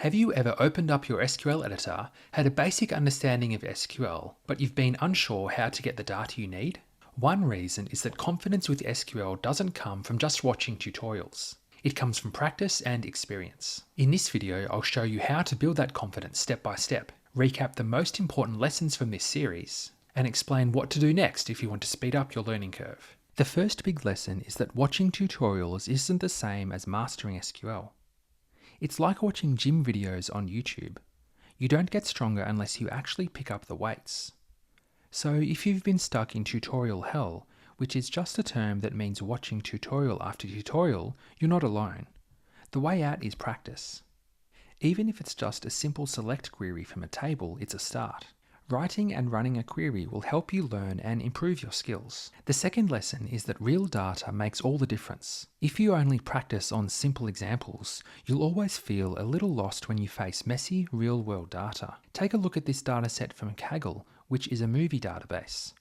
Have you ever opened up your SQL editor, had a basic understanding of SQL, but you've been unsure how to get the data you need? One reason is that confidence with SQL doesn't come from just watching tutorials. It comes from practice and experience. In this video, I'll show you how to build that confidence step by step, recap the most important lessons from this series, and explain what to do next if you want to speed up your learning curve. The first big lesson is that watching tutorials isn't the same as mastering SQL. It's like watching gym videos on YouTube. You don't get stronger unless you actually pick up the weights. So if you've been stuck in tutorial hell, which is just a term that means watching tutorial after tutorial, you're not alone. The way out is practice. Even if it's just a simple select query from a table, it's a start. Writing and running a query will help you learn and improve your skills. The second lesson is that real data makes all the difference. If you only practice on simple examples, you'll always feel a little lost when you face messy, real-world data. Take a look at this dataset from Kaggle, which is a movie database.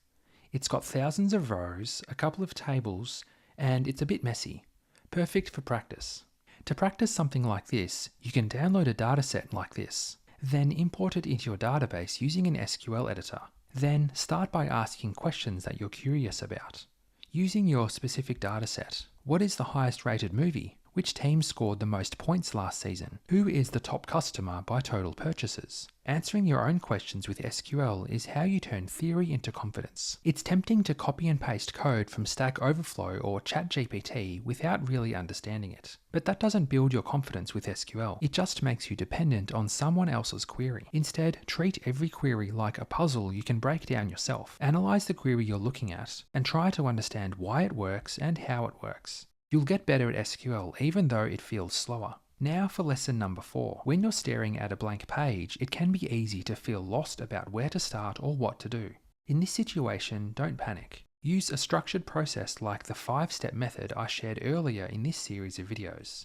It's got thousands of rows, a couple of tables, and it's a bit messy. Perfect for practice. To practice something like this, you can download a dataset like this. Then import it into your database using an SQL editor. Then start by asking questions that you're curious about. Using your specific dataset. What is the highest rated movie? Which team scored the most points last season? Who is the top customer by total purchases? Answering your own questions with SQL is how you turn theory into confidence. It's tempting to copy and paste code from Stack Overflow or ChatGPT without really understanding it. But that doesn't build your confidence with SQL. It just makes you dependent on someone else's query. Instead, treat every query like a puzzle you can break down yourself. Analyze the query you're looking at and try to understand why it works and how it works. You'll get better at SQL even though it feels slower. Now for lesson number 4. When you're staring at a blank page, it can be easy to feel lost about where to start or what to do. In this situation, don't panic. Use a structured process like the 5-step method I shared earlier in this series of videos.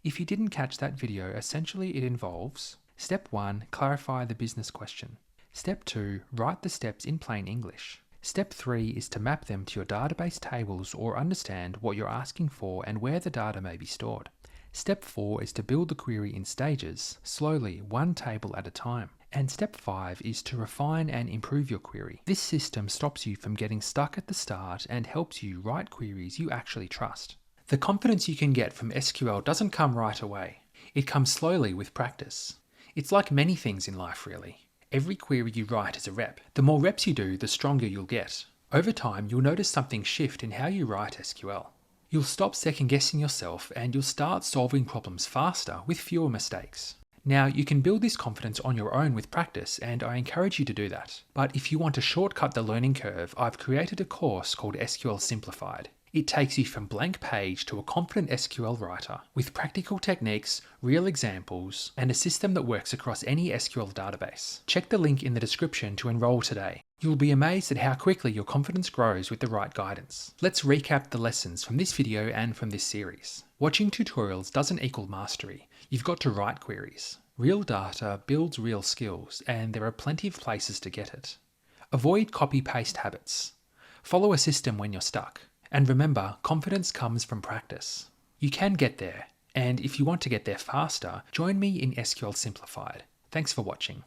If you didn't catch that video, essentially it involves: Step 1. Clarify the business question. Step 2. Write the steps in plain English. Step 3 is to map them to your database tables or understand what you're asking for and where the data may be stored. Step 4 is to build the query in stages, slowly, one table at a time. And step 5 is to refine and improve your query. This system stops you from getting stuck at the start and helps you write queries you actually trust. The confidence you can get from SQL doesn't come right away. It comes slowly with practice. It's like many things in life, really. Every query you write is a rep. The more reps you do, the stronger you'll get. Over time, you'll notice something shift in how you write SQL. You'll stop second-guessing yourself and you'll start solving problems faster with fewer mistakes. Now, you can build this confidence on your own with practice, and I encourage you to do that. But if you want to shortcut the learning curve, I've created a course called SQL Simplified. It takes you from blank page to a confident SQL writer with practical techniques, real examples, and a system that works across any SQL database. Check the link in the description to enroll today. You'll be amazed at how quickly your confidence grows with the right guidance. Let's recap the lessons from this video and from this series. Watching tutorials doesn't equal mastery. You've got to write queries. Real data builds real skills, and there are plenty of places to get it. Avoid copy-paste habits. Follow a system when you're stuck. And remember, confidence comes from practice. You can get there, and if you want to get there faster, join me in SQL Simplified. Thanks for watching.